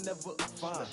never fine.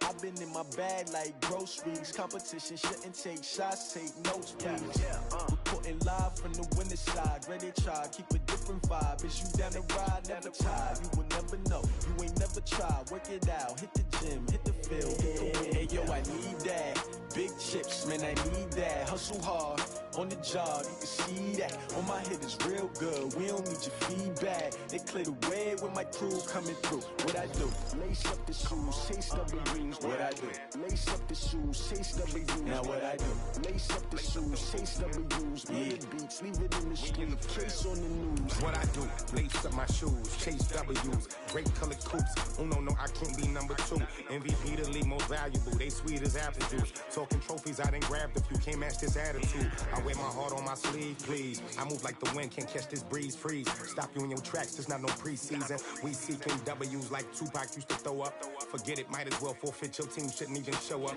I've been in my bag like groceries. Competition shouldn't take shots, take notes, please. Reporting live from the winning side. Ready to try, keep a different vibe. Is you down the ride, never tired. You will never know, you ain't never tried. Work it out, hit the gym, hit the field, hit the win. Hey yo, I need that. Big chips, man, I need that. Hustle hard, on the job, you can see that. On my hit is real good, we don't need your feedback. They clear the way with my crew coming through. What I do? Lace up the shoes, chase W's. What I do? Lace up the shoes, chase W's. Now what I do? Lace up the shoes, chase W's. Mid beats, leave it in the street, case on the news. What I do? Lace up my shoes, chase W's. Great colored coops. Oh no, I can't be number 2. MVP the league most valuable. They sweet as apple juice. Talking trophies, I done grabbed a few. Can't match this attitude. I wear my heart on my sleeve, please. I move like the wind, can't catch this breeze. Freeze. Stop you in your tracks. There's not no preseason. We seeking W's like Tupac used to throw up. Forget it, might as well forfeit. Your team shouldn't even show up.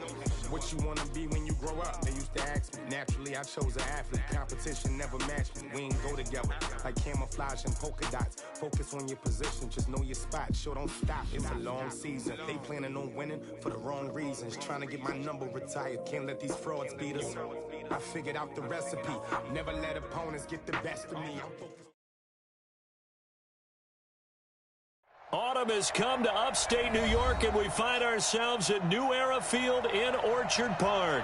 What you wanna be when you grow up? They used to ask me. Naturally, I chose an athlete. Competition never matched me. We ain't go together like camouflage and polka dots. Focus on your position, just know your spot. Sure, don't stop. It's a long season. They planning on winning for the wrong reasons. Trying to get my number retired. Can't let these frauds beat us. I figured out the recipe. Never let opponents get the best of me. Autumn has come to upstate New York, and we find ourselves at New Era Field in Orchard Park.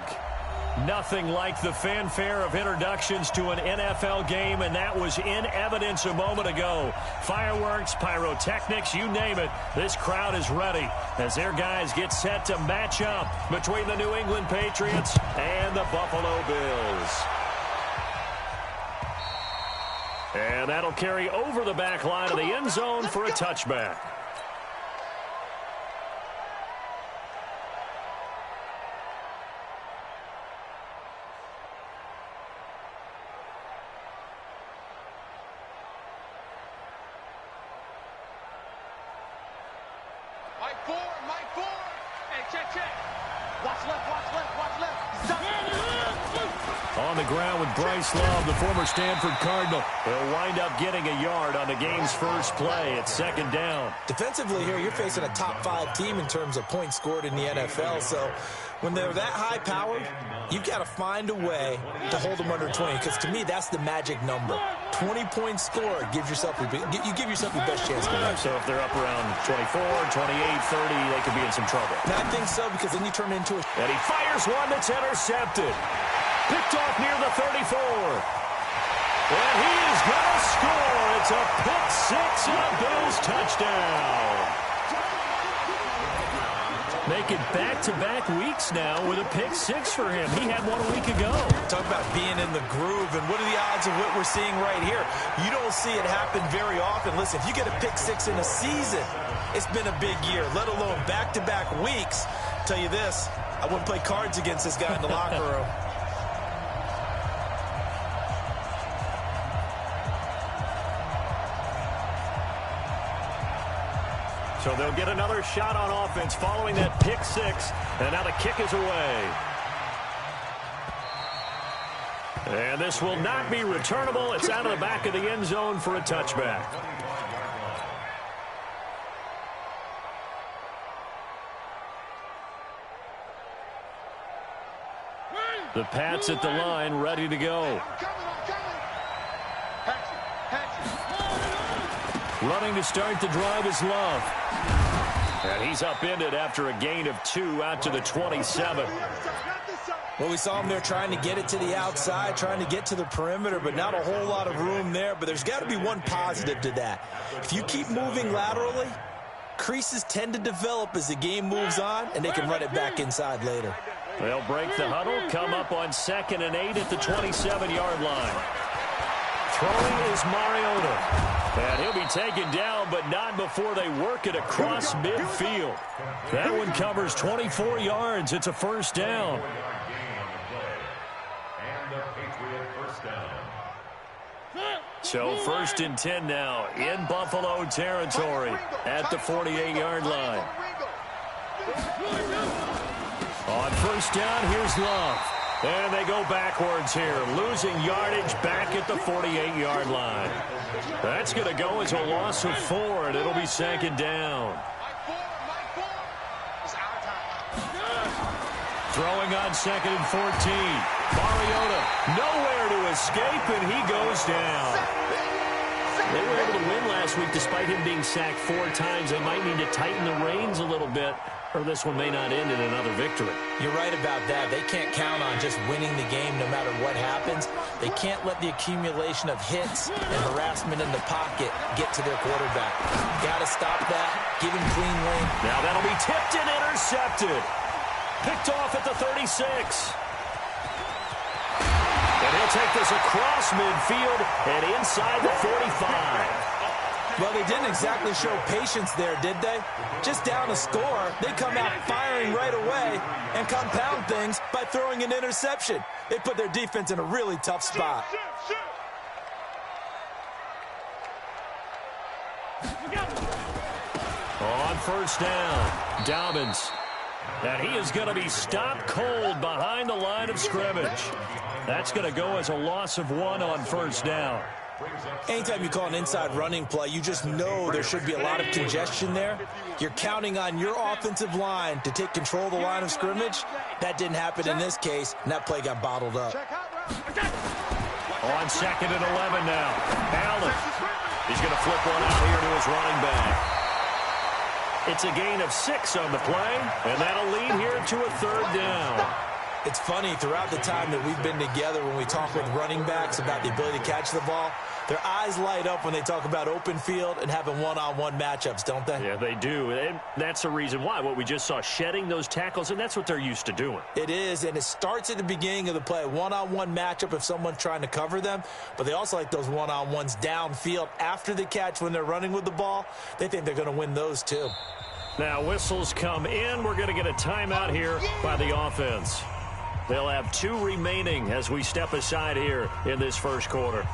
Nothing like the fanfare of introductions to an NFL game, and that was in evidence a moment ago. Fireworks, pyrotechnics, you name it. This crowd is ready as their guys get set to match up between the New England Patriots and the Buffalo Bills. And that'll carry over the back line of the end zone for a touchback. Mike 4. Hey, check. Watch left. On the ground with Bryce Love, the former Stanford Cardinal. He'll wind up getting a yard on the game's first play. It's second down. Defensively here, you're facing a top 5 team in terms of points scored in the NFL. So when they're that high-powered, you've got to find a way to hold them under 20. Because to me, that's the magic number. 20 points scored gives yourself you give yourself your best chance to win. So if they're up around 24, 28, 30, they could be in some trouble. And I think so, because then you turn into a... And he fires one that's intercepted. Picked off near the 34. And he is going to score. It's a pick six and a Bills touchdown. Making back-to-back weeks now with a pick six for him. He had one a week ago. Talk about being in the groove, and what are the odds of what we're seeing right here? You don't see it happen very often. Listen, if you get a pick six in a season, it's been a big year, let alone back-to-back weeks. I'll tell you this, I wouldn't play cards against this guy in the locker room. So they'll get another shot on offense following that pick six. And now the kick is away. And this will not be returnable. It's out of the back of the end zone for a touchback. The Pats at the line, ready to go. Running to start the drive is Love. And he's upended after a gain of 2 out to the 27. Well, we saw him there trying to get it to the outside, trying to get to the perimeter, but not a whole lot of room there. But there's got to be one positive to that. If you keep moving laterally, creases tend to develop as the game moves on, and they can run it back inside later. They'll break the huddle, come up on 2nd and 8 at the 27-yard line. Throwing is Mariota. And he'll be taken down, but not before they work it across midfield. That one covers 24 yards. It's a first down. So 1st and 10 now in Buffalo territory at the 48-yard line. On first down, here's Love. And they go backwards here, losing yardage back at the 48-yard line. That's going to go as a loss of 4, and it'll be 2nd down. Throwing on 2nd and 14. Mariota nowhere to escape, and he goes down. They were able to win last week despite him being sacked 4 times. They might need to tighten the reins a little bit, or this one may not end in another victory. You're right about that. They can't count on just winning the game no matter what happens. They can't let the accumulation of hits and harassment in the pocket get to their quarterback. Got to stop that. Give him clean lane. Now that'll be tipped and intercepted. Picked off at the 36. And he'll take this across midfield and inside the 45. Well, they didn't exactly show patience there, did they? Just down a score, they come out firing right away and compound things by throwing an interception. They put their defense in a really tough spot. On first down, Dobbins. And he is going to be stopped cold behind the line of scrimmage. That's going to go as a loss of 1 on first down. Anytime you call an inside running play, you just know there should be a lot of congestion there. You're counting on your offensive line to take control of the line of scrimmage. That didn't happen in this case, and that play got bottled up. On 2nd and 11 now. Allen. He's going to flip one out here to his running back. It's a gain of 6 on the play, and that'll lead here to a 3rd down. It's funny, throughout the time that we've been together, when we talk with running backs about the ability to catch the ball, their eyes light up when they talk about open field and having one-on-one matchups, don't they? Yeah, they do. And that's the reason why. What we just saw, shedding those tackles, and that's what they're used to doing. It is, and it starts at the beginning of the play. One-on-one matchup if someone's trying to cover them, but they also like those one-on-ones downfield after the catch when they're running with the ball. They think they're going to win those too. Now whistles come in. We're going to get a timeout here by the offense. They'll have 2 remaining as we step aside here in this first quarter.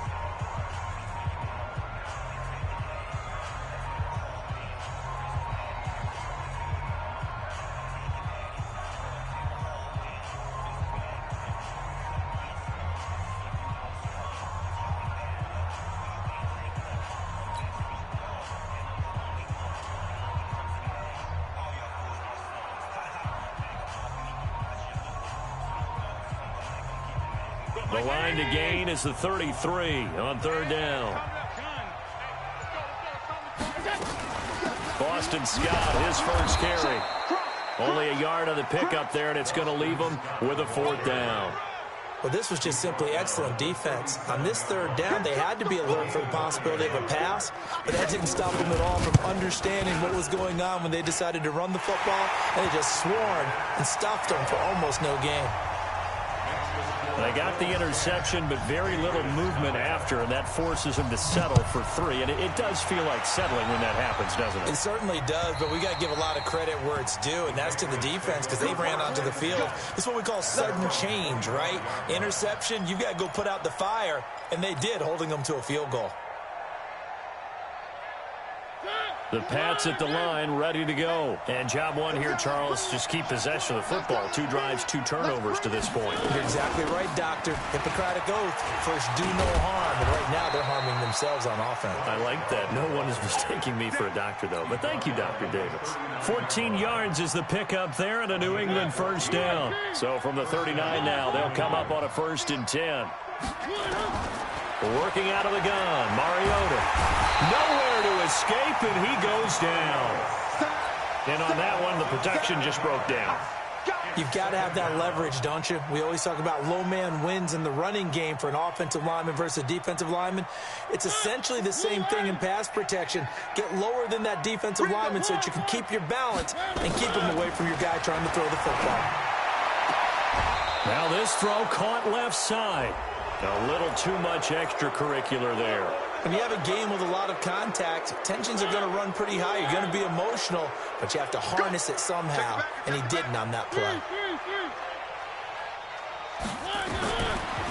The line to gain is the 33 on 3rd down. Boston Scott, his first carry. Only a yard on the pickup there, and it's going to leave him with a 4th down. Well, this was just simply excellent defense. On this 3rd down, they had to be alert for the possibility of a pass, but that didn't stop them at all from understanding what was going on when they decided to run the football, and they just swarmed and stopped them for almost no gain. They got the interception, but very little movement after, and that forces them to settle for 3. And it does feel like settling when that happens, doesn't it? It certainly does, but we got to give a lot of credit where it's due, and that's to the defense because they ran onto the field. This is what we call sudden change, right? Interception, you've got to go put out the fire, and they did, holding them to a field goal. The Pats at the line, ready to go. And job 1 here, Charles, just keep possession of the football. 2 drives, 2 turnovers to this point. You're exactly right, Doctor. Hippocratic oath. First, do no harm. And right now, they're harming themselves on offense. I like that. No one is mistaking me for a doctor, though. But thank you, Dr. Davis. 14 yards is the pickup there and a New England first down. So from the 39 now, they'll come up on a 1st and 10. Working out of the gun, Mariota. Nowhere to escape, and he goes down. And on that one, the protection just broke down. You've got to have that leverage, don't you? We always talk about low man wins in the running game for an offensive lineman versus a defensive lineman. It's essentially the same thing in pass protection. Get lower than that defensive lineman so that you can keep your balance and keep him away from your guy trying to throw the football. Now this throw caught left side. A little too much extracurricular there. When you have a game with a lot of contact, tensions are going to run pretty high. You're going to be emotional, but you have to harness it somehow, and he didn't on that play.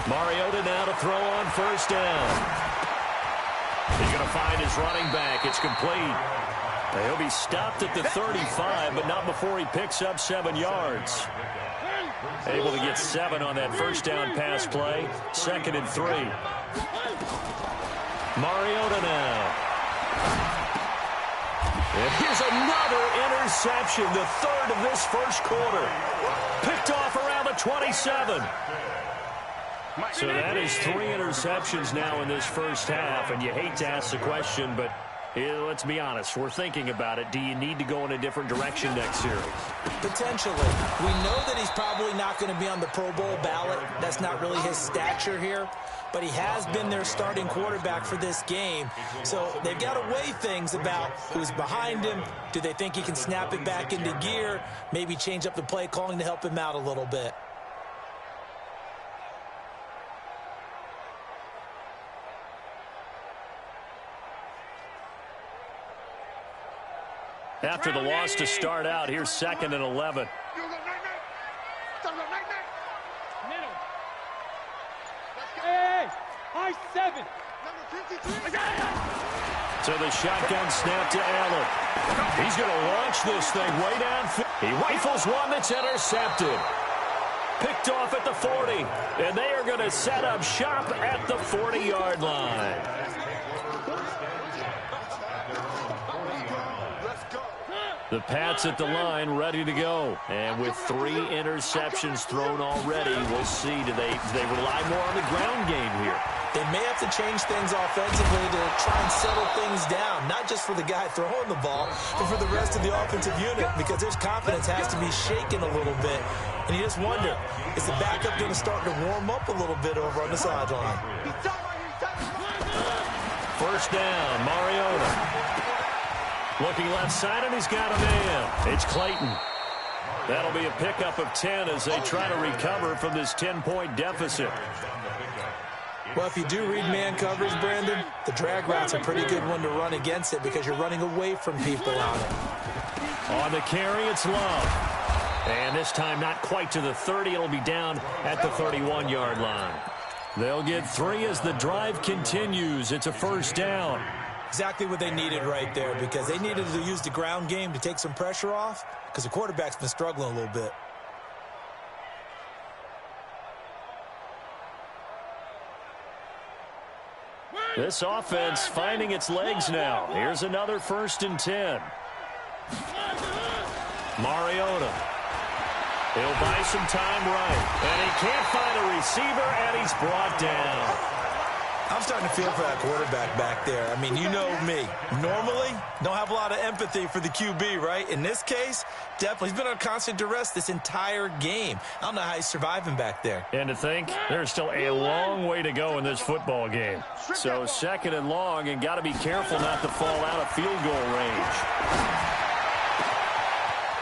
Mariota now to throw on first down. He's going to find his running back. It's complete. He'll be stopped at the 35, but not before he picks up 7 yards. Able to get 7 on that first down pass play. 2nd and 3. Mariota now. And here's another interception, the 3rd of this first quarter. Picked off around the 27. So that is 3 interceptions now in this first half, and you hate to ask the question, but let's be honest. We're thinking about it. Do you need to go in a different direction next series? Potentially. We know that he's probably not going to be on the Pro Bowl ballot. That's not really his stature here. But he has been their starting quarterback for this game. So they've got to weigh things about who's behind him. Do they think he can snap it back into gear? Maybe change up the play calling to help him out a little bit. After the loss to start out, here's 2nd and 11. Hey, high 7. So the shotgun snap to Allen. He's going to launch this thing way downfield. He rifles one that's intercepted. Picked off at the 40. And they are going to set up shop at the 40-yard line. The Pats at the line, ready to go. And with 3 interceptions thrown already, we'll see. Do they rely more on the ground game here? They may have to change things offensively to try and settle things down, not just for the guy throwing the ball, but for the rest of the offensive unit, because their confidence has to be shaken a little bit. And you just wonder, is the backup going to start to warm up a little bit over on the sideline? First down, Mariota. Looking left side, and he's got a man. It's Clayton. That'll be a pickup of 10 as they try to recover from this 10-point deficit. Well, if you do read man coverage, Brandon, the drag route's a pretty good one to run against it because you're running away from people on it. On the carry, it's Love. And this time not quite to the 30. It'll be down at the 31-yard line. They'll get 3 as the drive continues. It's a first down. Exactly what they needed right there, because they needed to use the ground game to take some pressure off because the quarterback's been struggling a little bit. This offense finding its legs now. Here's another 1st and 10. Mariota. He'll buy some time right. And he can't find a receiver, and he's brought down. I'm starting to feel for that quarterback back there. I mean, you know me. Normally, don't have a lot of empathy for the QB, right? In this case, definitely. He's been on constant duress this entire game. I don't know how he's surviving back there. And to think, there's still a long way to go in this football game. So 2nd and long, and got to be careful not to fall out of field goal range.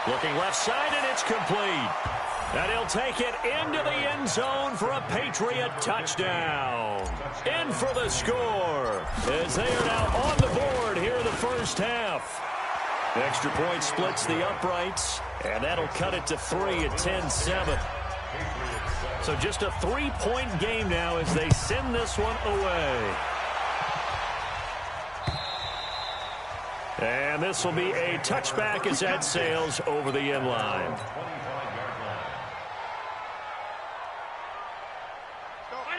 Looking left side, and it's complete. And he'll take it into the end zone for a Patriot touchdown. In for the score, as they are now on the board here in the first half. Extra point splits the uprights, and that'll cut it to 3 at 10-7. So just a 3-point game now as they send this one away. And this will be a touchback as that sails over the end line.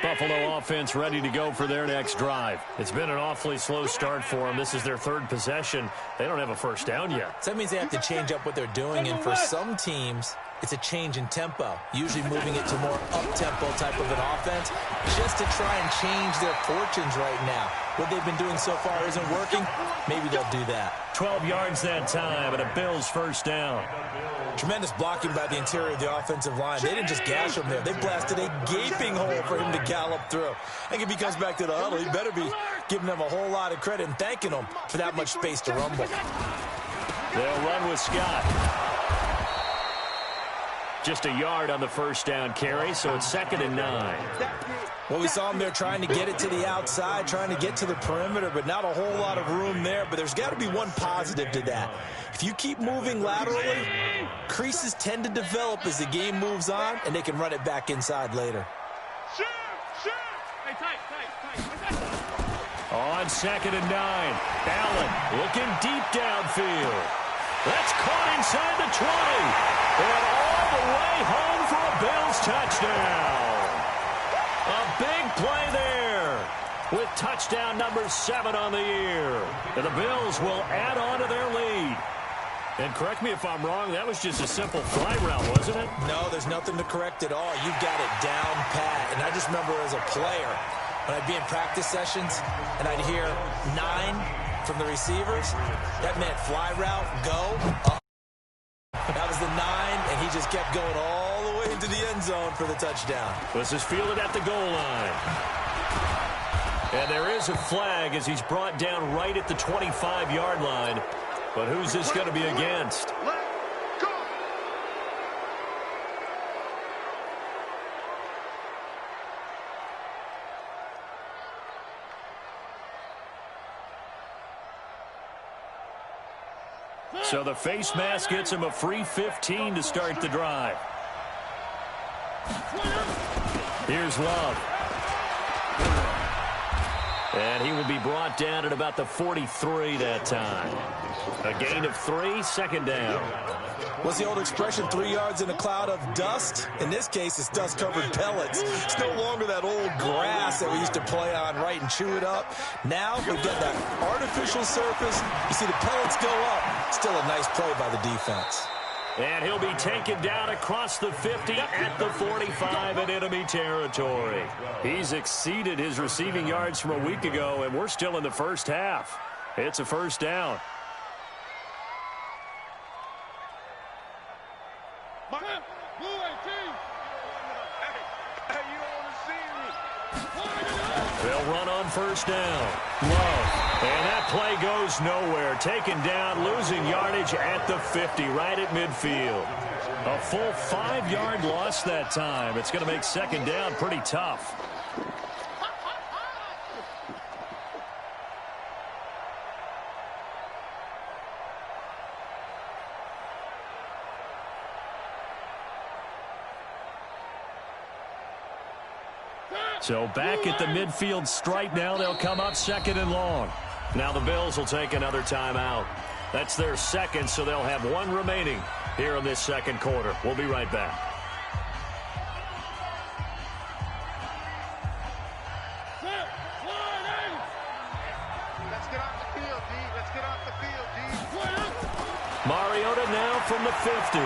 Buffalo offense ready to go for their next drive. It's been an awfully slow start for them. This is their 3rd possession. They don't have a first down yet. So that means they have to change up what they're doing, and for some teams, it's a change in tempo, usually moving it to more up-tempo type of an offense, just to try and change their fortunes right now. What they've been doing so far isn't working. Maybe they'll do that. 12 yards that time, and a Bills first down. Tremendous blocking by the interior of the offensive line. They didn't just gash him there. They blasted a gaping hole for him to gallop through. I think if he comes back to the huddle, he better be giving them a whole lot of credit and thanking them for that much space to rumble. They'll run with Scott. Just a yard on the first down carry, so it's 2nd and 9. Well, we saw him there trying to get it to the outside, trying to get to the perimeter, but not a whole lot of room there. But there's got to be one positive to that. If you keep moving laterally, creases tend to develop as the game moves on, and they can run it back inside later. On 2nd and 9, Allen looking deep downfield. That's caught inside the 20. And all the way home for a Bills touchdown. A big play there with touchdown number 7 on the year. And the Bills will add on to their lead. And correct me if I'm wrong, that was just a simple fly route, wasn't it? No, there's nothing to correct at all. You've got it down pat. And I just remember as a player, when I'd be in practice sessions and I'd hear 9 from the receivers, that meant fly route, go. That was the 9, and he just kept going all the way into the end zone for the touchdown. This is fielded at the goal line. And there is a flag as he's brought down right at the 25-yard line. But who's this going to be against? So the face mask gets him a free 15 to start the drive. Here's Love. And he will be brought down at about the 43 that time. A gain of 3, second down. What's the old expression, 3 yards in a cloud of dust? In this case, it's dust-covered pellets. It's no longer that old grass that we used to play on, right, and chew it up. Now we've got that artificial surface. You see the pellets go up. Still a nice play by the defense. And he'll be taken down across the 50 at the 45 in enemy territory. He's exceeded his receiving yards from a week ago, and we're still in the first half. It's a first down. They'll run on first down. Love. And that play goes nowhere. Taken down, losing yardage at the 50, right at midfield. A full 5-yard loss that time. It's going to make second down pretty tough. So back at the midfield stripe now. They'll come up second and long. Now the Bills will take another timeout. That's their second, so they'll have 1 remaining here in this second quarter. We'll be right back. Let's get off the field, D. Let's get off the field, D. Mariota now from the 50.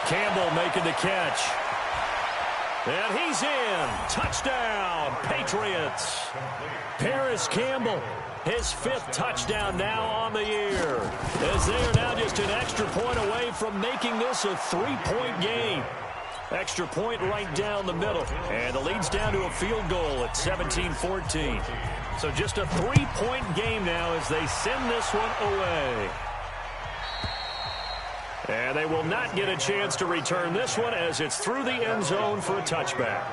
Campbell making the catch. And he's in. Touchdown, Patriots. Paris Campbell, his 5th touchdown now on the year. As they are now just an extra point away from making this a 3-point game. Extra point right down the middle. And the lead's down to a field goal at 17-14. So just a 3-point game now as they send this one away. And they will not get a chance to return this one as it's through the end zone for a touchback.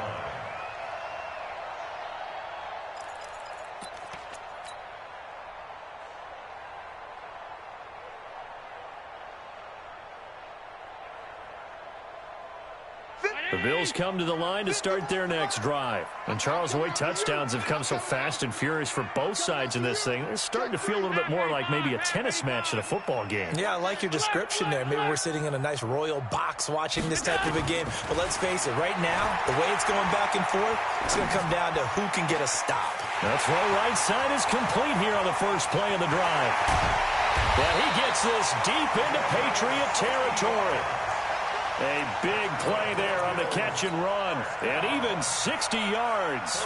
The Bills come to the line to start their next drive. And Charles, the way touchdowns have come so fast and furious for both sides in this thing, it's starting to feel a little bit more like maybe a tennis match than a football game. Yeah, I like your description there. Maybe we're sitting in a nice royal box watching this type of a game. But let's face it, right now, the way it's going back and forth, it's going to come down to who can get a stop. That's right. Right side is complete here on the first play of the drive. And he gets this deep into Patriot territory. A big play there on the catch and run. And even 60 yards.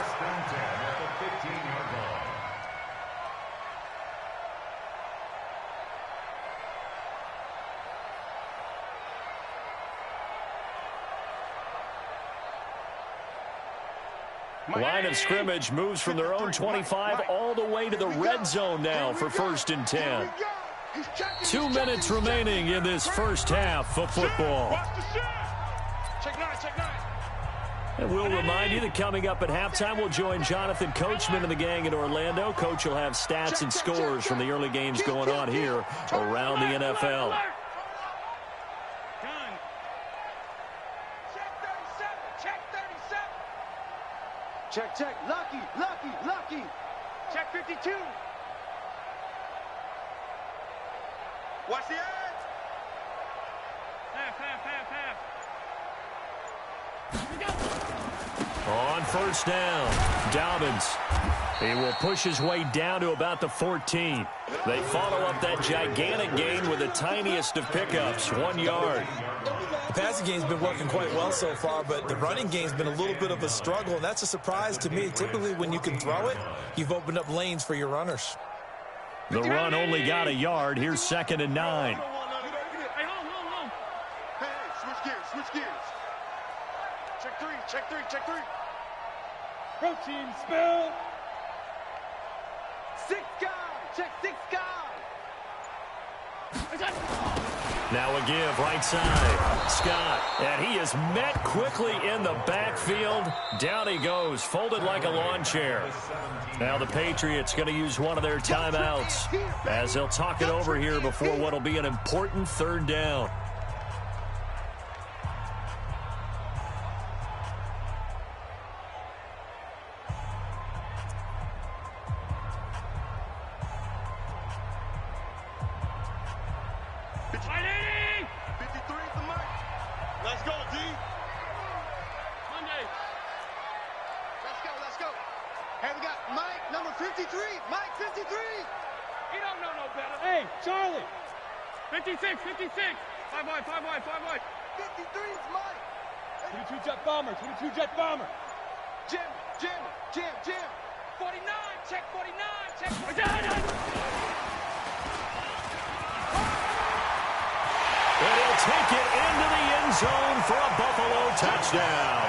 Line of scrimmage moves from their own 25 all the way to the red zone now for 1st and 10. 2 minutes remaining in this first half of football. And we'll remind you that coming up at halftime, we'll join Jonathan Coachman and the gang in Orlando. Coach will have stats and scores from the early games going on here around the NFL. Check. Lucky. Check 52. Watch the edge. Half. On first down, Dobbins. He will push his way down to about the 14. They follow up that gigantic gain with the tiniest of pickups, 1 yard. The passing game's been working quite well so far, but the running game's been a little bit of a struggle, and that's a surprise to me. Typically, when you can throw it, you've opened up lanes for your runners. The run only got a yard. Here's 2nd and 9. Hey, switch gears. Check three. Protein spill. 6 guys. Check 6 guys. Now a give, right side. Scott, and he is met quickly in the backfield. Down he goes, folded like a lawn chair. Now the Patriots going to use one of their timeouts as they'll talk it over here before what will be an important 3rd down. Hey, we got Mike, number 53. Mike, 53. He don't know no better. Hey, Charlie. 56. 5 wide. 53 is Mike. 22 jet bomber. Jim. 49. Check 49. And he'll take it into the end zone for a Buffalo touchdown.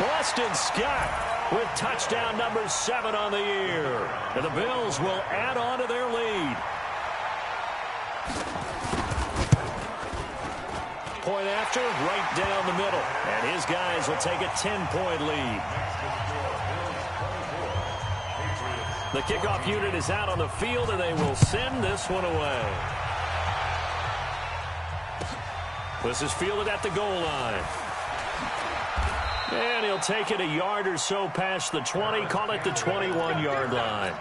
Boston Scott with touchdown number 7 on the year. And the Bills will add on to their lead. Point after, right down the middle. And his guys will take a 10-point lead. The kickoff unit is out on the field, and they will send this one away. This is fielded at the goal line. And he'll take it a yard or so past the 20, call it the 21-yard line.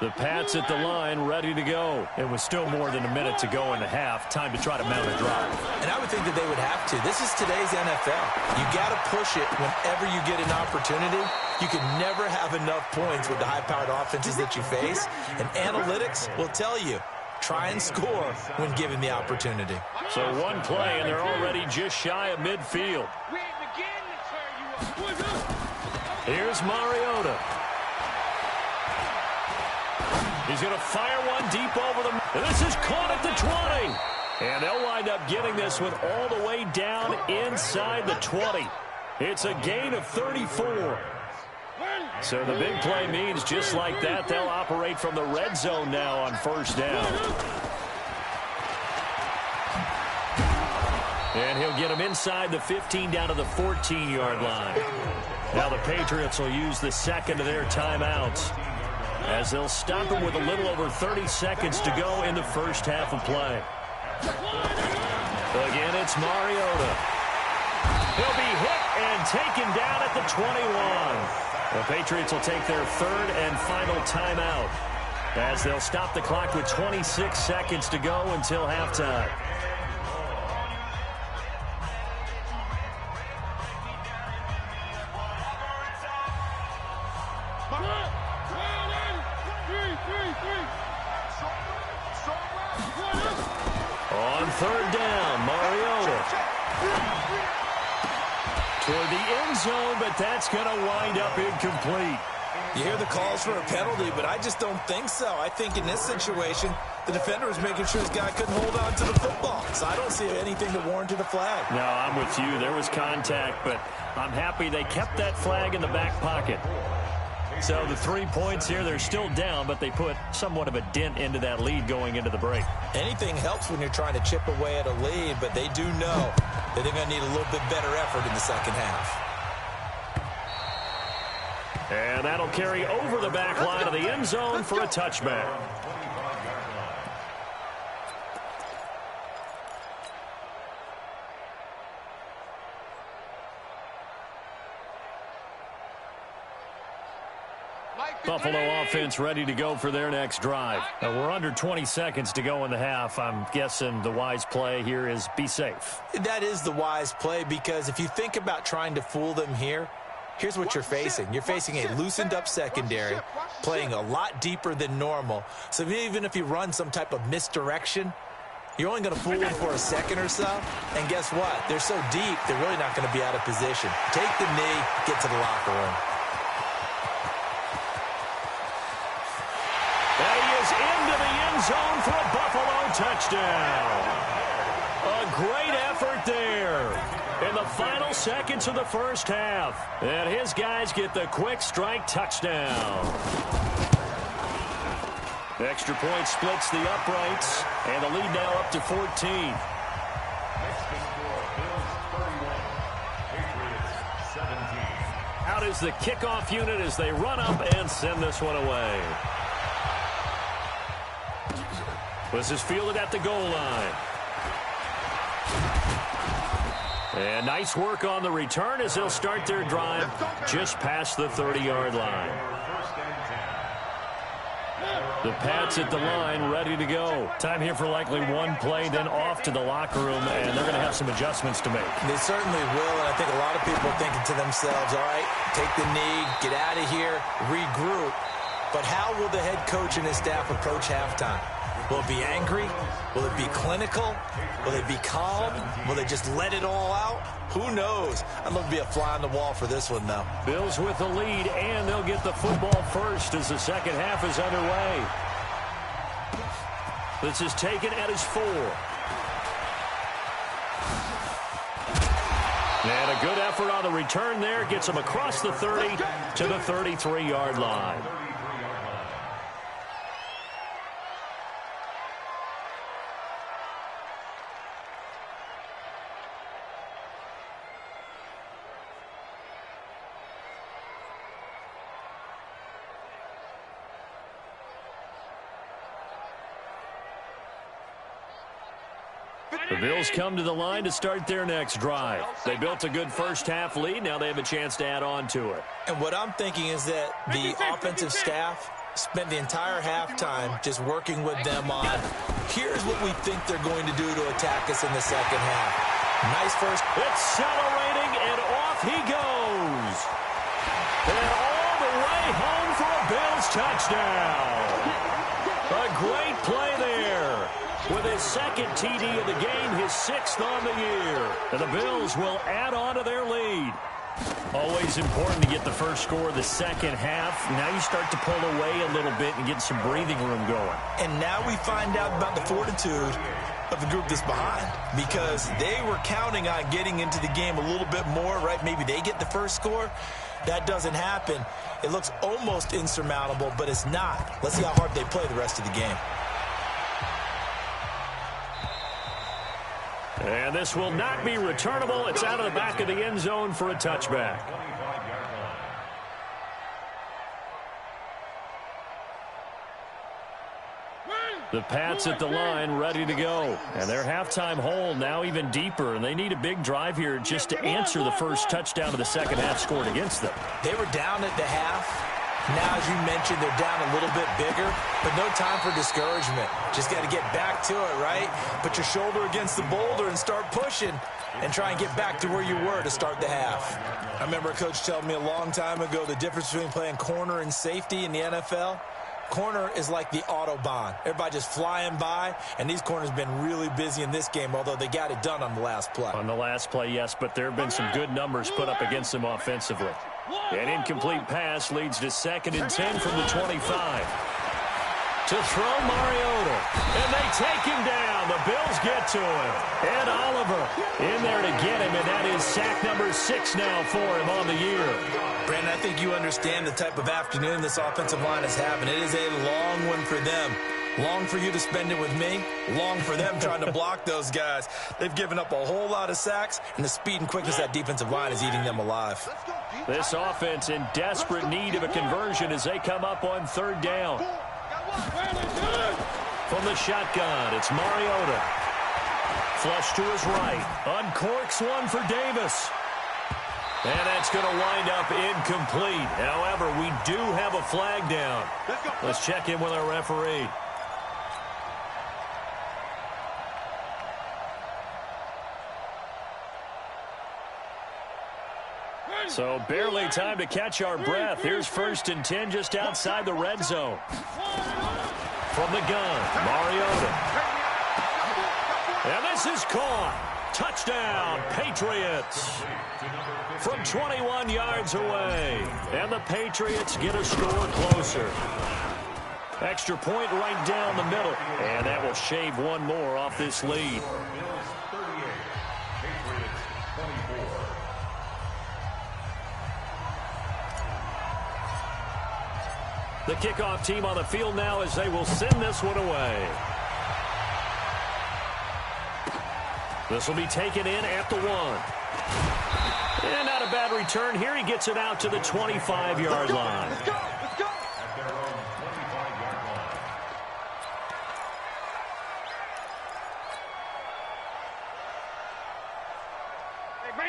The Pats at the line, ready to go. It was still more than a minute to go in the half. Time to try to mount a drive. And I would think that they would have to. This is today's NFL. You got to push it whenever you get an opportunity. You can never have enough points with the high-powered offenses that you face. And analytics will tell you, try and score when given the opportunity. So one play, and they're already just shy of midfield. We ain't beginning to turn you up. Here's Mariota. He's going to fire one deep over them. And this is caught at the 20. And they'll wind up getting this one all the way down inside the 20. It's a gain of 34. So the big play means just like that, they'll operate from the red zone now on first down. And he'll get him inside the 15 down to the 14-yard line. Now the Patriots will use the second of their timeouts as they'll stop him with a little over 30 seconds to go in the first half of play. Again, it's Mariota. He'll be hit and taken down at the 21. The Patriots will take their 3rd and final timeout as they'll stop the clock with 26 seconds to go until halftime. On 3rd down, Mariota. Toward the end zone, but that's going to wind up incomplete. You hear the calls for a penalty, but I just don't think so. I think in this situation, the defender was making sure his guy couldn't hold on to the football. So I don't see anything that warranted a flag. No, I'm with you. There was contact, but I'm happy they kept that flag in the back pocket. So the 3 points here, they're still down, but they put somewhat of a dent into that lead going into the break. Anything helps when you're trying to chip away at a lead, but they do know that they're going to need a little bit better effort in the second half. And that'll carry over the back line of the end zone for a touchback. Buffalo offense ready to go for their next drive. We're under 20 seconds to go in the half. I'm guessing the wise play here is be safe. That is the wise play, because if you think about trying to fool them here, here's what you're facing. You're facing a loosened up secondary, playing a lot deeper than normal. So even if you run some type of misdirection, you're only going to fool them for a second or so. And guess what? They're so deep, they're really not going to be out of position. Take the knee, get to the locker room. And he is into the end zone for a Buffalo touchdown. A great effort there in the final seconds of the first half. And his guys get the quick strike touchdown. The extra point splits the uprights, and the lead now up to 14. Out is the kickoff unit as they run up and send this one away. This is fielded at the goal line. And nice work on the return as they'll start their drive just past the 30-yard line. The Pats at the line, ready to go. Time here for likely one play, then off to the locker room, and they're going to have some adjustments to make. They certainly will, and I think a lot of people are thinking to themselves, all right, take the knee, get out of here, regroup. But how will the head coach and his staff approach halftime? Will it be angry? Will it be clinical? Will it be calm? Will they just let it all out? Who knows? I'd love to be a fly on the wall for this one, though. Bills with the lead, and they'll get the football first as the second half is underway. This is taken at his 4. And a good effort on the return there. Gets him across the 30 to the 33-yard line. The Bills come to the line to start their next drive. They built a good first-half lead. Now they have a chance to add on to it. And what I'm thinking is that the offensive staff spent the entire halftime just working with them on, here's what we think they're going to do to attack us in the second half. Nice first. Accelerating, and off he goes. And all the way home for a Bills touchdown. A great play there. With his second TD of the game, his 6th on the year. And the Bills will add on to their lead. Always important to get the first score of the second half. Now you start to pull away a little bit and get some breathing room going. And now we find out about the fortitude of the group that's behind, because they were counting on getting into the game a little bit more, right? Maybe they get the first score. That doesn't happen. It looks almost insurmountable, but it's not. Let's see how hard they play the rest of the game. And this will not be returnable. It's out of the back of the end zone for a touchback. The Pats at the line, ready to go. And their halftime hole now even deeper, and they need a big drive here just to answer the first touchdown of the second half scored against them. They were down at the half. Now, as you mentioned, they're down a little bit bigger, but no time for discouragement. Just got to get back to it, right? Put your shoulder against the boulder and start pushing and try and get back to where you were to start the half. I remember a coach telling me a long time ago the difference between playing corner and safety in the NFL. Corner is like the Autobahn. Everybody just flying by, and these corners have been really busy in this game, although they got it done on the last play. On the last play, yes, but there have been some good numbers put up against them offensively. An incomplete pass leads to 2nd and 10 from the 25. To throw Mariota, and they take him down. The Bills get to him. Ed Oliver in there to get him, and that is sack number 6 now for him on the year. Brandon, I think you understand the type of afternoon this offensive line is having. It is a long one for them. Long for you to spend it with me. Long for them trying to block those guys. They've given up a whole lot of sacks, and the speed and quickness of that defensive line is eating them alive. This offense in desperate need of a conversion as they come up on 3rd down. From the shotgun, it's Mariota. Flush to his right. Uncorks one for Davis. And that's going to wind up incomplete. However, we do have a flag down. Let's check in with our referee. So barely time to catch our breath. Here's 1st and 10 just outside the red zone. From the gun, Mariota. And this is caught. Touchdown, Patriots. From 21 yards away. And the Patriots get a score closer. Extra point right down the middle. And that will shave one more off this lead. The kickoff team on the field now as they will send this one away. This will be taken in at the 1. And not a bad return. Here he gets it out to the 25-yard line. Let's go. Let's go.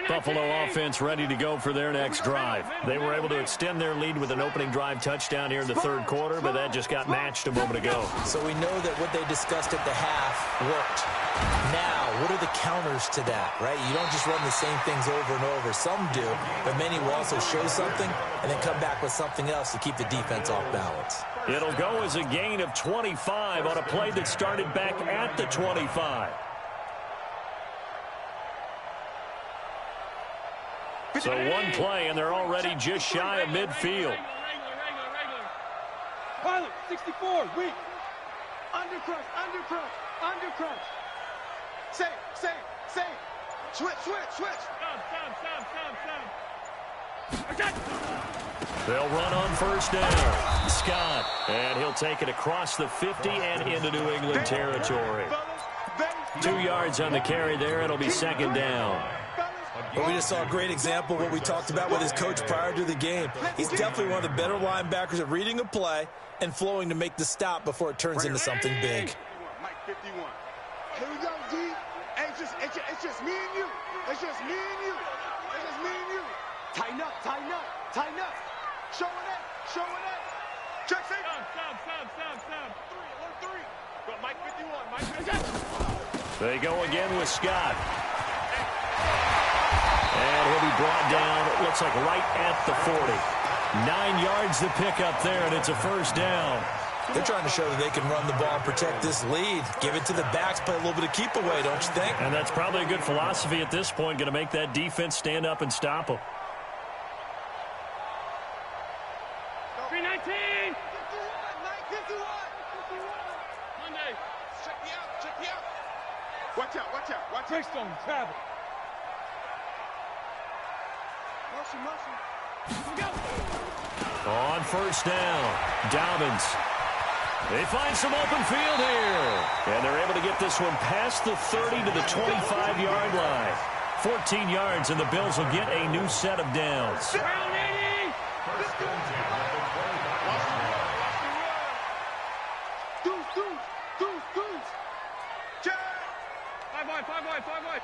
Buffalo offense ready to go for their next drive. They were able to extend their lead with an opening drive touchdown here in the 3rd quarter, but that just got matched a moment ago. So we know that what they discussed at the half worked. Now, what are the counters to that, right? You don't just run the same things over and over. Some do, but many will also show something and then come back with something else to keep the defense off balance. It'll go as a gain of 25 on a play that started back at the 25. So one play, and they're already just shy of midfield. Pilot, 64, weak. Undercrush, undercrush, undercrush. Save. Switch. Stop. They'll run on 1st down. Scott, and he'll take it across the 50 and into New England territory. 2 yards on the carry there. It'll be 2nd down. Well, we just saw a great example of what we talked about with his coach prior to the game. He's definitely one of the better linebackers at reading a play and flowing to make the stop before it turns into something big. Mike 51. Here we go, D. Hey, it's just me and you. It's just me and you. Tighten up. Show it up. Check, say. Stop. 3. Go, Mike 51. They go again with Scott. And he'll be brought down, it looks like right at the 40. 9 yards to pick up there, and it's a 1st down. They're trying to show that they can run the ball and protect this lead. Give it to the backs, play a little bit of keep away, don't you think? And that's probably a good philosophy at this point, going to make that defense stand up and stop them. 319. 51. Monday. Check me out. Watch out. Trickstone, travel. Motion. Go. On 1st down, Dobbins. They find some open field here. And they're able to get this one past the 30 to the 25-yard line. 14 yards, and the Bills will get a new set of downs. Round 80. Deuce. Check. 5 wide.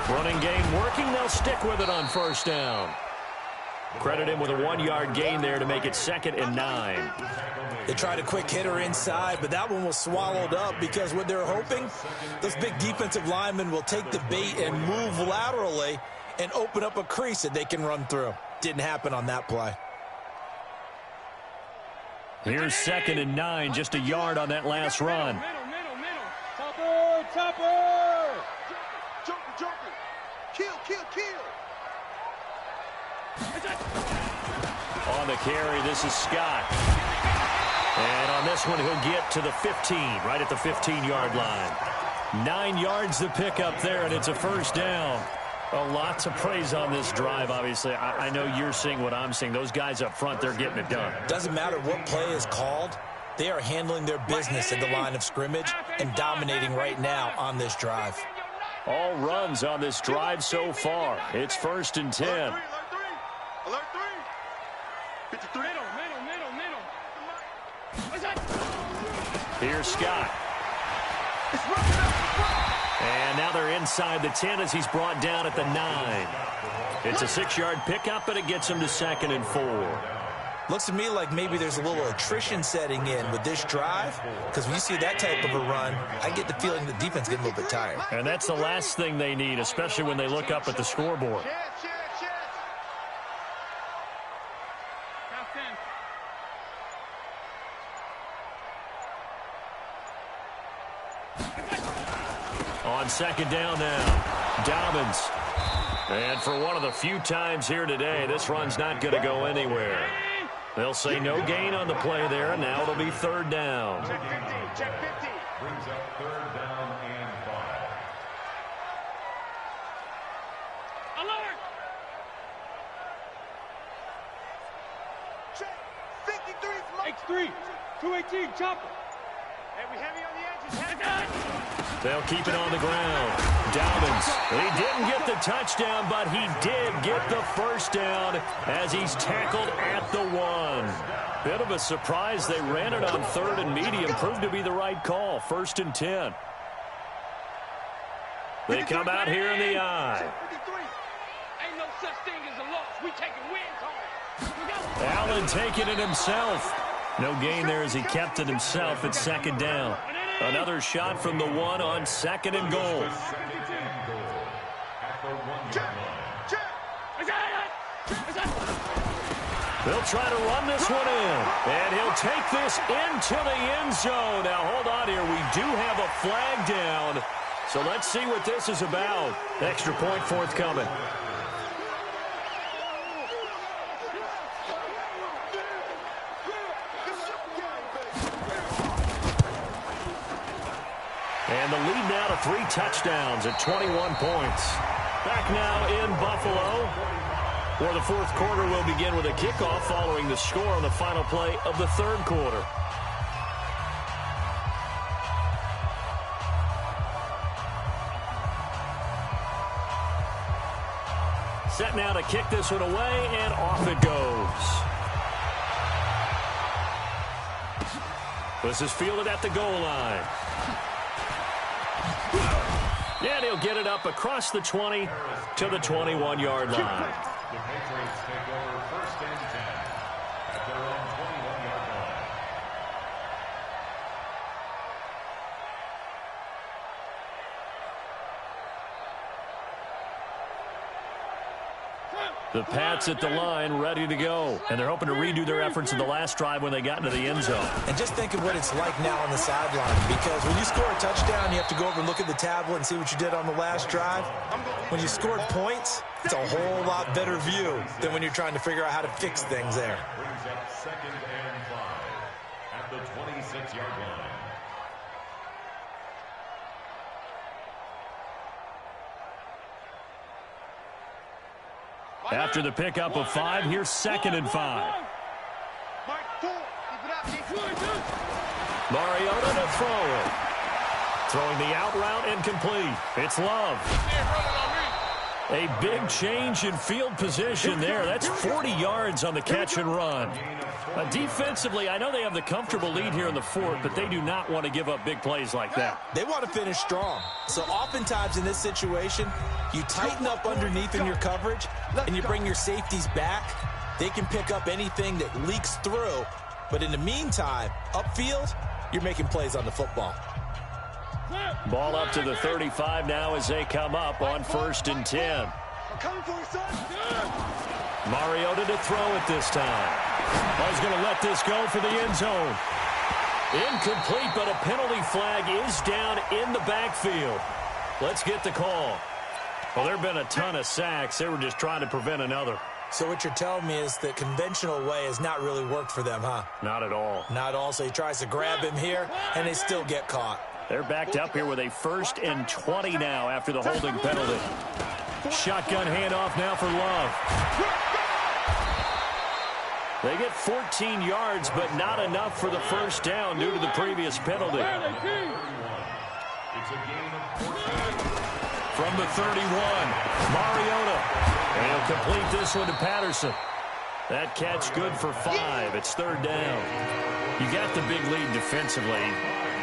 Running game working. They'll stick with it on 1st down. Credit him with a 1-yard gain there to make it 2nd and 9. They tried a quick hitter inside, but that one was swallowed up because what they're hoping, those big defensive linemen will take the bait and move laterally and open up a crease that they can run through. Didn't happen on that play. Here's 2nd and 9, just a yard on that last run. Middle. Topper. Joker. Kill. On the carry, this is Scott. And on this one, he'll get to the 15, right at the 15-yard line. 9 yards to pick up there, and it's a 1st down. Well, lots of praise on this drive, obviously. I know you're seeing what I'm seeing. Those guys up front, they're getting it done. Doesn't matter what play is called. They are handling their business at the line of scrimmage and dominating right now on this drive. All runs on this drive so far. It's 1st and 10. Alert 3. 53. Middle. Here's Scott. And now they're inside the 10 as he's brought down at the 9. It's a 6-yard pickup, and it gets him to 2nd and 4. Looks to me like maybe there's a little attrition setting in with this drive, because when you see that type of a run, I get the feeling the defense getting a little bit tired. And that's the last thing they need, especially when they look up at the scoreboard. On 2nd down now, Dobbins. And for one of the few times here today, this run's not going to go anywhere. They'll say no gain on the play there, and now it'll be 3rd down. Check 50, check 50. Brings up 3rd down and 5. Alert! Check 53 is X3, 218, chopper. Hey, we heavy on the edges. Heavy. They'll keep it on the ground. Dobbins, he didn't get the touchdown, but he did get the 1st down as he's tackled at the 1. Bit of a surprise. They ran it on 3rd and medium. Proved to be the right call. 1st and 10. They come out here in the I. Ain't no such thing as a loss. We taking wins home. Allen taking it himself. No gain there as he kept it himself at 2nd down. Another shot from the 1 on 2nd and goal. They'll try to run this one in. And he'll take this into the end zone. Now, hold on here. We do have a flag down. So let's see what this is about. Extra point forthcoming. And the lead now to 3 touchdowns at 21 points. Back now in Buffalo, where the 4th quarter will begin with a kickoff following the score on the final play of the 3rd quarter. Set now to kick this one away, and off it goes. This is fielded at the goal line. And he'll get it up across the 20 to the 21-yard line. The Patriots take over 1st and 10 at their own 21-yard line. The Pats at the line, ready to go. And they're hoping to redo their efforts in the last drive when they got into the end zone. And just think of what it's like now on the sideline, because when you score a touchdown, you have to go over and look at the tablet and see what you did on the last drive. When you scored points, it's a whole lot better view than when you're trying to figure out how to fix things there. Brings up 2nd and 5 at the 26-yard line. After the pickup of 5, here's 2nd and 5. Mariota to throw it. Throwing the out route incomplete. It's Love. A big change in field position there. That's 40 yards on the catch and run. Defensively, I know they have the comfortable lead here in the 4th, but they do not want to give up big plays like that. They want to finish strong. So oftentimes in this situation, you tighten up underneath in your coverage, and you bring your safeties back. They can pick up anything that leaks through. But in the meantime, upfield, you're making plays on the football. Ball up to the 35 now as they come up on 1st and 10. Mariota to throw it this time. He's going to let this go for the end zone. Incomplete, but a penalty flag is down in the backfield. Let's get the call. Well, there have been a ton of sacks. They were just trying to prevent another. So what you're telling me is the conventional way has not really worked for them, huh? Not at all. Not at all. So he tries to grab him here, and they still get caught. They're backed up here with a 1st and 20 now after the holding penalty. Shotgun handoff now for Love. They get 14 yards, but not enough for the 1st down due to the previous penalty. It's a gain of 14. From the 31, Mariota. And he'll complete this one to Patterson. That catch good for 5. It's 3rd down. You got the big lead defensively.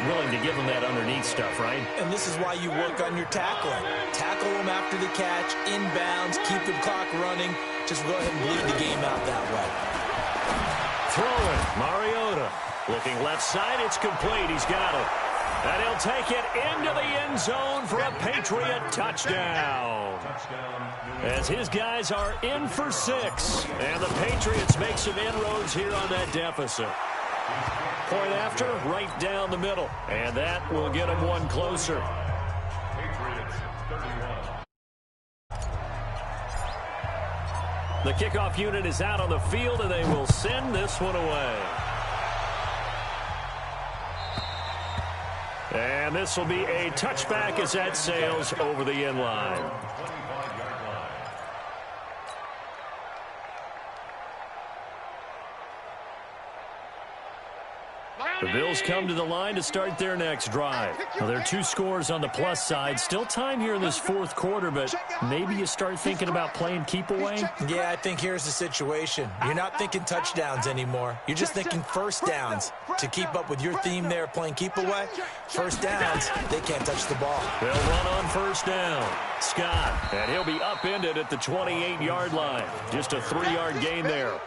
willing to give them that underneath stuff, right? And this is why you work on your tackling. Tackle them after the catch, inbounds, keep the clock running. Just go ahead and bleed the game out that way. Throwing, Mariota. Looking left side, it's complete. He's got it. And he'll take it into the end zone for a Patriot touchdown. As his guys are in for 6. And the Patriots make some inroads here on that deficit. Point after, right down the middle. And that will get them one closer. Patriots 31. The kickoff unit is out on the field, and they will send this one away. And this will be a touchback as that sails over the end line. The Bills come to the line to start their next drive. Well, there are 2 scores on the plus side. Still time here in this 4th quarter, but maybe you start thinking about playing keep away? Yeah, I think here's the situation. You're not thinking touchdowns anymore. You're just thinking first downs. To keep up with your theme there, playing keep away, first downs, they can't touch the ball. They'll run on first down. Scott, and he'll be upended at the 28-yard line. Just a 3-yard gain there.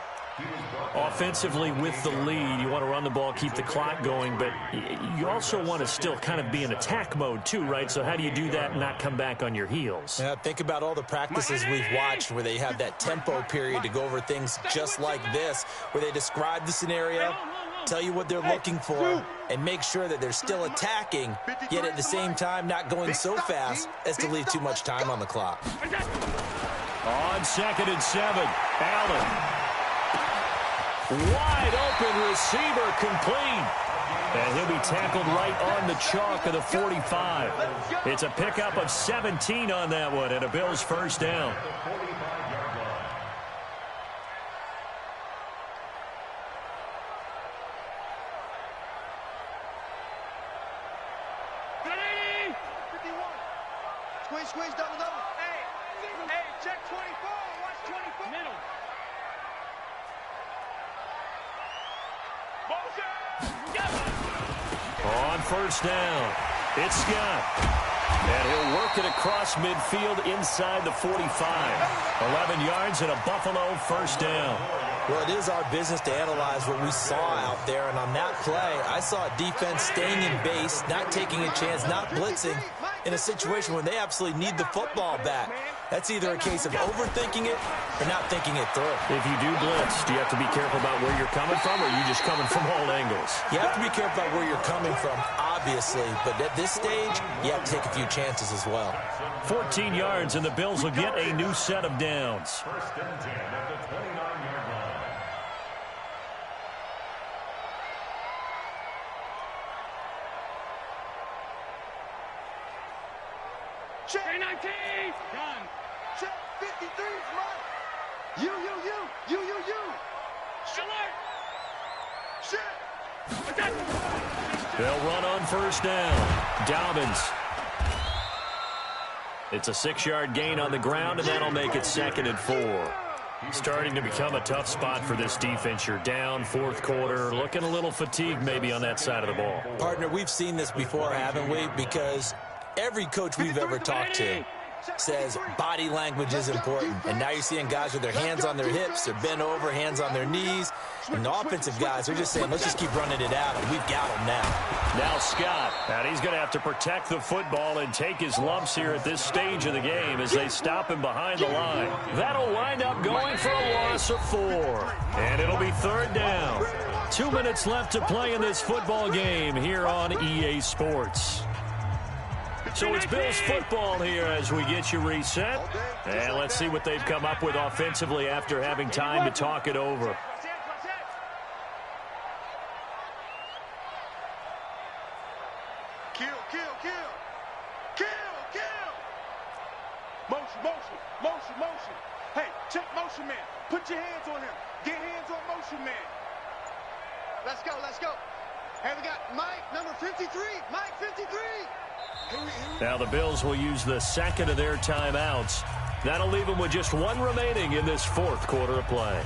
Offensively with the lead, you want to run the ball, keep the clock going, but you also want to still kind of be in attack mode too, right? So how do you do that and not come back on your heels? Yeah, think about all the practices we've watched where they have that tempo period to go over things just like this, where they describe the scenario, tell you what they're looking for, and make sure that they're still attacking, yet at the same time not going so fast as to leave too much time on the clock. On 2nd and 7, Allen. Wide open receiver complete. And he'll be tackled right on the chalk of the 45. It's a pickup of 17 on that one and a Bills first down. Squeeze, double. Hey, check 24. Watch 24. Middle. On first down, it's Scott. And he'll work it across midfield inside the 45. 11 yards and a Buffalo first down. Well, it is our business to analyze what we saw out there. And on that play, I saw a defense staying in base, not taking a chance, not blitzing in a situation where they absolutely need the football back. That's either a case of overthinking it or not thinking it through. If you do blitz, do you have to be careful about where you're coming from, or are you just coming from all angles? You have to be careful about where you're coming from, obviously. But at this stage, you have to take a few chances as well. 14 yards, and the Bills will get a new set of downs. First and 10 at the 29-yard line. Check 19. Done. Check 53. Mike. You. Shit. They'll run on first down. Dobbins. It's a 6-yard gain on the ground, and that'll make it 2nd and 4. Starting to become a tough spot for this defense. You're down 4th quarter, looking a little fatigued maybe on that side of the ball. Partner, we've seen this before, haven't we? Because every coach we've ever talked to says body language is important. And now you're seeing guys with their hands on their hips, they're bent over, hands on their knees. And the offensive guys are just saying, let's just keep running it out, and we've got them now. Now Scott, and he's going to have to protect the football and take his lumps here at this stage of the game as they stop him behind the line. That'll wind up going for a loss of 4. And it'll be 3rd down. 2 minutes left to play in this football game here on EA Sports. So it's Bills football here as we get you reset. And let's see what they've come up with offensively after having time to talk it over. Kill. Motion. Hey, check motion man. Put your hands on him. Get hands on motion man. Let's go. Hey, we got Mike, number 53. Mike, 53. Now the Bills will use the 2nd of their timeouts. That'll leave them with just 1 remaining in this 4th quarter of play.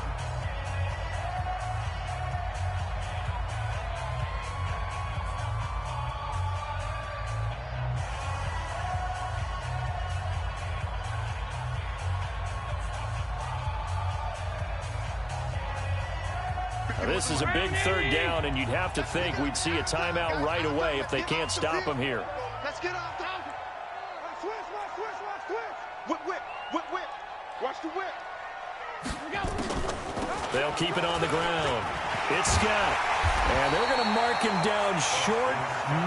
Now, this is a big third down, and you'd have to think we'd see a timeout right away if they can't stop him here. Let's get off the switch. Whip. Watch the whip. They'll keep it on the ground. It's Scott. And they're going to mark him down short,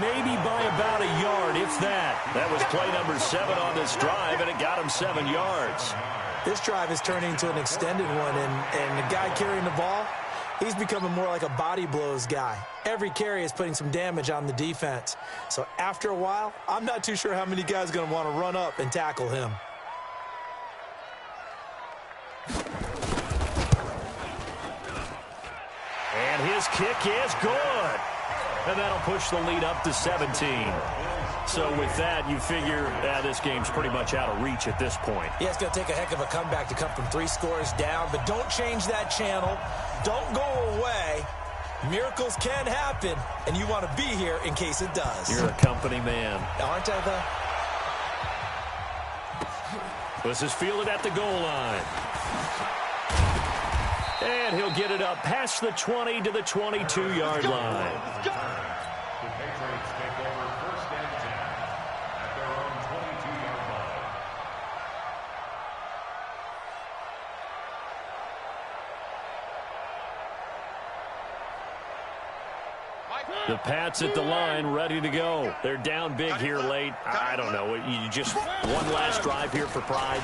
maybe by about a yard, if that. That was play number 7 on this drive, and it got him 7 yards. This drive is turning into an extended one, and the guy carrying the ball, he's becoming more like a body blows guy. Every carry is putting some damage on the defense. So after a while, I'm not too sure how many guys are going to want to run up and tackle him. And his kick is good. And that'll push the lead up to 17. So with that, you figure this game's pretty much out of reach at this point. Yeah, it's going to take a heck of a comeback to come from 3 scores down. But don't change that channel. Don't go away. Miracles can happen, and you want to be here in case it does. You're a company man. Aren't I, though? This is fielded at the goal line. And he'll get it up past the 20 to the 22-yard line. The Patriots take over first and 10 at their own 22-yard line. The Pats at the line, ready to go. They're down big here late. I don't know. You just one last drive here for pride.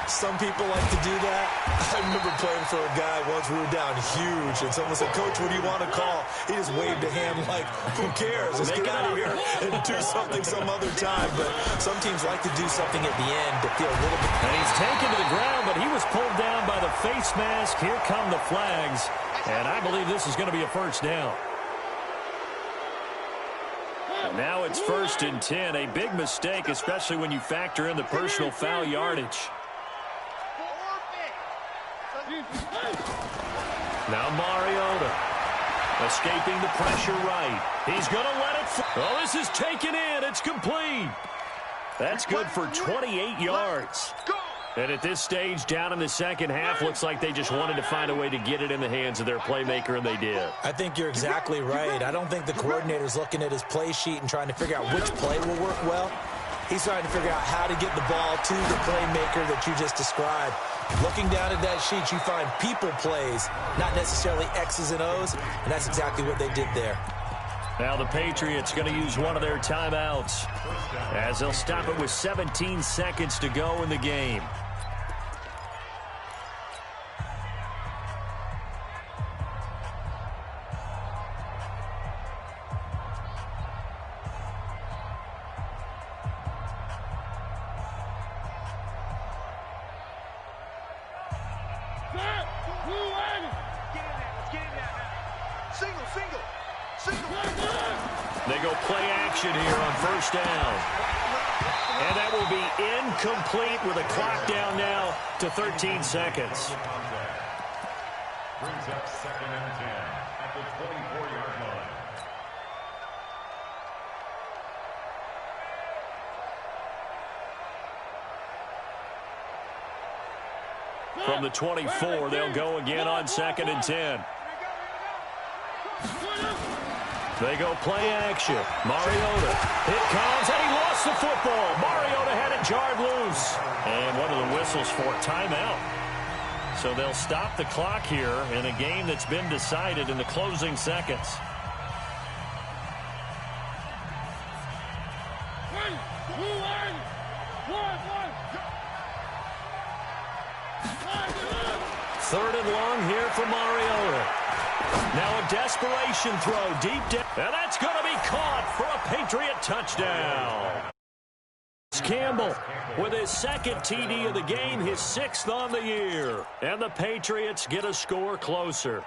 Some people like to do that. I remember playing for a guy once. We were down huge, and someone said, "Coach, what do you want to call?" He just waved a hand like, "Who cares? Let's get out of here and do something some other time." But some teams like to do something at the end to feel a little bit. And he's taken to the ground, but he was pulled down by the face mask. Here come the flags, and I believe this is going to be a first down. Now it's 1st and 10. A big mistake, especially when you factor in the personal foul yardage. Now Mariota escaping the pressure right. He's going to let it fly. Oh, this is taken in. It's complete. That's good for 28 yards. And at this stage, down in the second half, looks like they just wanted to find a way to get it in the hands of their playmaker, and they did. I think you're exactly right. I don't think the coordinator's looking at his play sheet and trying to figure out which play will work well. He's trying to figure out how to get the ball to the playmaker that you just described. Looking down at that sheet, you find people plays, not necessarily X's and O's, and that's exactly what they did there. Now the Patriots going to use one of their timeouts as they'll stop it with 17 seconds to go in the game. They go play action here on first down. And that will be incomplete with a clock down now to 13 seconds. Brings up 2nd and 10 at the 24-yard line. From the 24, they'll go again on 2nd and 10. They go play action. Mariota. It comes, and he lost the football. Mariota had it jarred loose. And what are the whistles for? Timeout. So they'll stop the clock here in a game that's been decided in the closing seconds. Third and long here for Mariota. Now a desperation throw deep down. And that's going to be caught for a Patriot touchdown. Campbell with his 2nd TD of the game, his 6th on the year. And the Patriots get a score closer.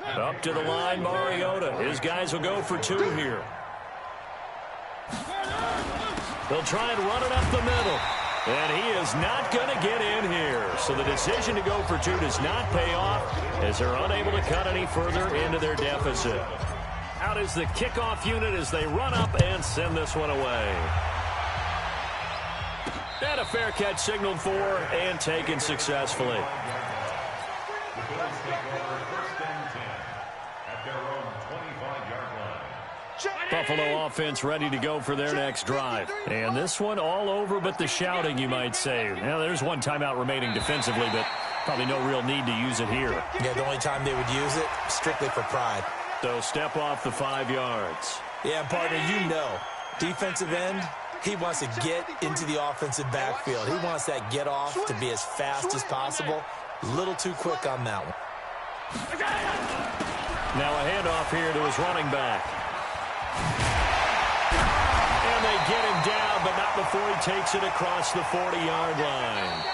Up to the line, Mariota. His guys will go for 2 here. They'll try and run it up the middle. And he is not going to get in here. So the decision to go for 2 does not pay off as they're unable to cut any further into their deficit. Out is the kickoff unit as they run up and send this one away. And a fair catch signaled for and taken successfully. The Bills take over 1st and 10 at their own 25-yard line. Buffalo offense ready to go for their next drive. And this one all over but the shouting, you might say. Now, there's one timeout remaining defensively, but probably no real need to use it here. Yeah, the only time they would use it, strictly for pride. So step off the 5 yards. Yeah, partner, you know, defensive end, he wants to get into the offensive backfield. He wants that get off to be as fast as possible. A little too quick on that one. Now a handoff here to his running back. And they get him down, but not before he takes it across the 40-yard line.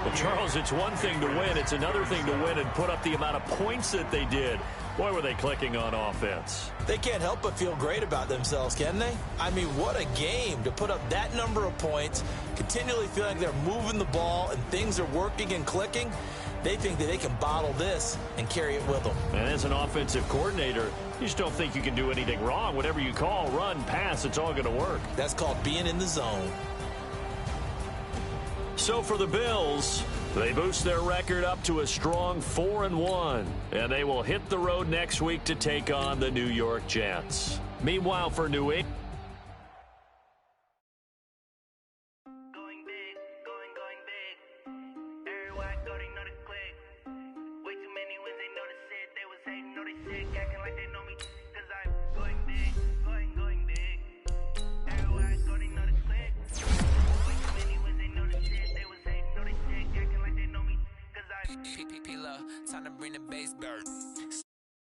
Well, Charles, it's one thing to win. It's another thing to win and put up the amount of points that they did. Boy, were they clicking on offense. They can't help but feel great about themselves, can they? I mean, what a game to put up that number of points, continually feeling they're moving the ball and things are working and clicking. They think that they can bottle this and carry it with them. And as an offensive coordinator, you just don't think you can do anything wrong. Whatever you call, run, pass, it's all going to work. That's called being in the zone. So for the Bills, they boost their record up to a strong 4-1, and they will hit the road next week to take on the New York Jets. Meanwhile, for New England, Time to bring the bass bird.